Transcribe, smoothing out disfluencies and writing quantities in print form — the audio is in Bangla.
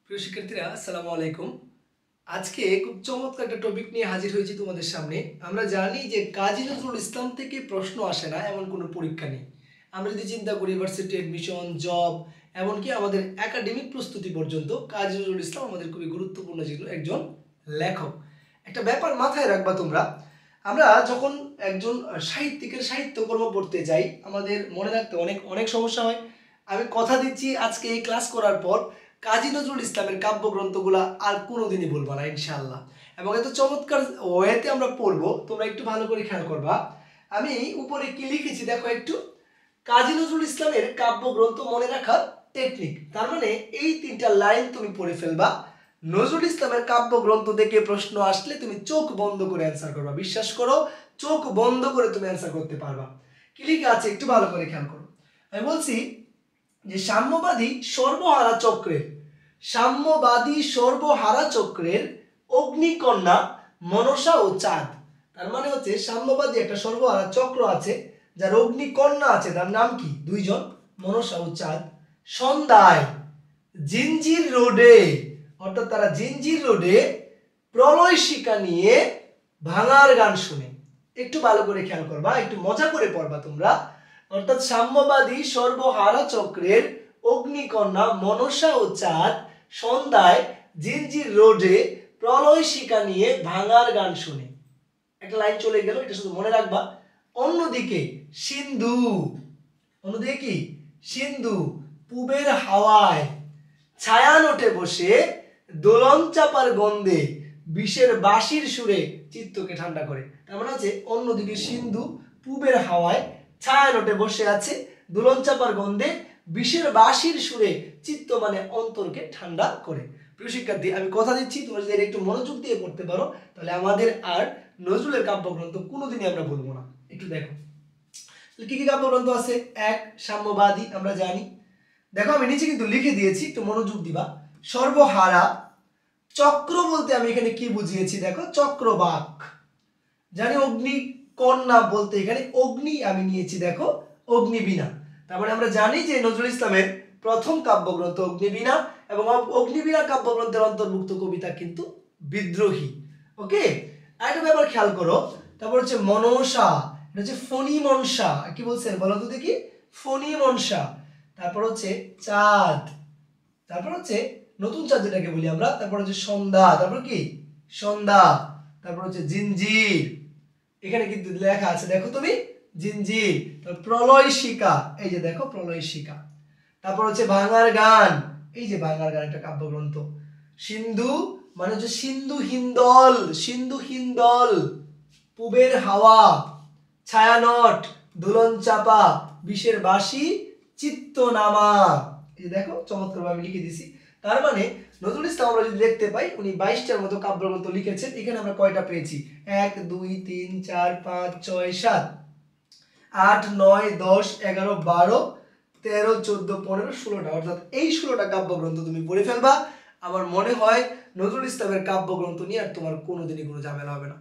প্রিয় শিক্ষার্থীরা, আসসালামু আলাইকুম। আজকে খুব চমৎকার একটা টপিক নিয়ে হাজির হয়েছি তোমাদের সামনে। আমরা জানি যে কাজী নজরুল ইসলাম থেকে প্রশ্ন আসে না এমন কোনো পরীক্ষা নেই। আমরা যদি চিন্তা করি ইউনিভার্সিটি অ্যাডমিশন, জব, এমনকি আমাদের একাডেমিক প্রস্তুতি পর্যন্ত কাজী নজরুল ইসলাম আমাদের খুবই গুরুত্বপূর্ণ একজন লেখক। একটা ব্যাপার মাথায় রাখবা তোমরা, আমরা যখন একজন সাহিত্যিকের সাহিত্যকর্ম পড়তে যাই আমাদের মনে রাখতে অনেক অনেক সমস্যা হয়। আমি কথা দিচ্ছি আজকে এই ক্লাস করার পর কাজী নজরুল ইসলামের কাব্যগ্রন্থগুলা আর কোনোদিনই বলবো না ইনশাআল্লাহ। এবং এত চমৎকার ওয়েতে আমরা পড়বো, তোমরা একটু ভালো করে খেয়াল করবা। আমি উপরে কি লিখেছি দেখো একটু, কাজী নজরুল ইসলামের কাব্যগ্রন্থ মনে রাখার টেকনিক। তার মানে এই তিনটা লাইন তুমি পড়ে ফেলবা। নজরুল ইসলামের কাব্যগ্রন্থ থেকে প্রশ্ন আসলে তুমি চোখ বন্ধ করে অ্যান্সার করবা। বিশ্বাস করো, চোখ বন্ধ করে তুমি অ্যান্সার করতে পারবা। কি লিখে আছে একটু ভালো করে খেয়াল করো। আমি বলছি যে সাম্যবাদী সর্বহারা চক্রের অগ্নিকন্যা মনসা ও চাঁদ। তার মানে হচ্ছে সাম্যবাদী একটা সর্বহারা চক্র আছে যার অগ্নিকন্যা আছে, তার নাম কি? দুইজন, মনসা ও চাঁদ। সন্ধ্যায় জিঞ্জির রোডে, অর্থাৎ তারা জিঞ্জির রোডে প্রলয় শিকা নিয়ে ভাঙার গান শুনে। একটু ভালো করে খেয়াল করবা, একটু মজা করে পড়বা তোমরা। অর্থাৎ সাম্যবাদী সর্বহারা চক্রের অগ্নিকন্যা মনসা ও চাঁদ সন্ধ্যায় জিঞ্জির রোডে প্রলয় শিকা নিয়ে ভাঙার গান শুনে। একটা লাইন চলে গেল, এটা শুধু মনে রাখবা। অন্যদিকে সিন্ধু, অন্যদিকে কি? সিন্ধু পূবের হাওয়ায় ছায়ানটে বসে দোলন চাপার গন্ধে বিষের বাঁশির সুরে চিত্তকে ঠান্ডা করে। তার মানে হচ্ছে অন্যদিকে সিন্ধু পূবের হাওয়ায় ছায়ানটে বসে আছে, দোলন চাপার গন্ধে বিষের বাঁশির সুরে চিত্ত মানে অন্তরকে ঠান্ডা করে। প্রিয় শিক্ষার্থী, আমি কথা দিচ্ছি তোমরা যদি একটু মনোযোগ দিয়ে পড়তে পারো তাহলে আমাদের আর নজরুলের কাব্যগ্রন্থ কোনোদিনই আমরা বলবো না। একটু দেখো কি কি কাব্যগ্রন্থ আছে। এক, সাম্যবাদী, আমরা জানি। দেখো আমি নিচে কিন্তু লিখে দিয়েছি, একটু মনোযোগ দিবা। সর্বহারা চক্র বলতে আমি এখানে কি বুঝিয়েছি দেখো, চক্রবাক। জানি অগ্নি কন্যা বলতে এখানে অগ্নি আমি নিয়েছি দেখো, অগ্নিবীণা। তারপরে আমরা জানি যে নজরুল ইসলামের প্রথম কাব্যগ্রন্থ অগ্নিবীণা, এবং অগ্নিবীণা কাব্যগ্রন্থের অন্তর্ভুক্ত কবিতা কিন্তু বিদ্রোহী। ওকে, আরেকটা ব্যাপার খেয়াল করো। তারপর হচ্ছে মনসা, এটা হচ্ছে ফণি মনসা। কি বলছে বলো তো দেখি? ফণি মনসা। তারপর হচ্ছে চাঁদ, তারপর হচ্ছে নতুন চাঁদ যেটাকে বলি আমরা। তারপর হচ্ছে সন্ধ্যা, তারপর কি? সন্ধ্যা। তারপর হচ্ছে জিঞ্জির, এখানে কিন্তু লেখা আছে দেখো তুমি, জিঞ্জির। তারপর প্রলয় শিকা, এই যে দেখো প্রলয় শিকা। তারপর হচ্ছে ভাঙার গান, এই যে ভাঙার গান একটা কাব্যগ্রন্থ। সিন্ধু মানে হচ্ছে সিন্ধু হিন্দল, সিন্ধু হিন্দল। পূবের হাওয়া, ছায়ানট, দোলন চাপা, বিষের বাঁশি, চিত্ত নামা। এই যে দেখো চমৎকার ভাবে লিখে দিছি। তার মানে নজরুল ইসলাম আমরা যদি দেখতে পাই উনি 22টার মতো কাব্যগ্রন্থ লিখেছেন। এখানে আমরা কয়টা পেয়েছি? 1 2 3 4 5 6 7 8 9 10 11 12 13 14 15 16টা, অর্থাৎ এই 16টা কাব্যগ্রন্থ তুমি পড়ে ফেলবা। আমার মনে হয় নজরুল ইসলামের কাব্যগ্রন্থ নিয়ে আর তোমার কোনোদিনই কোনো ঝামেলা হবে না।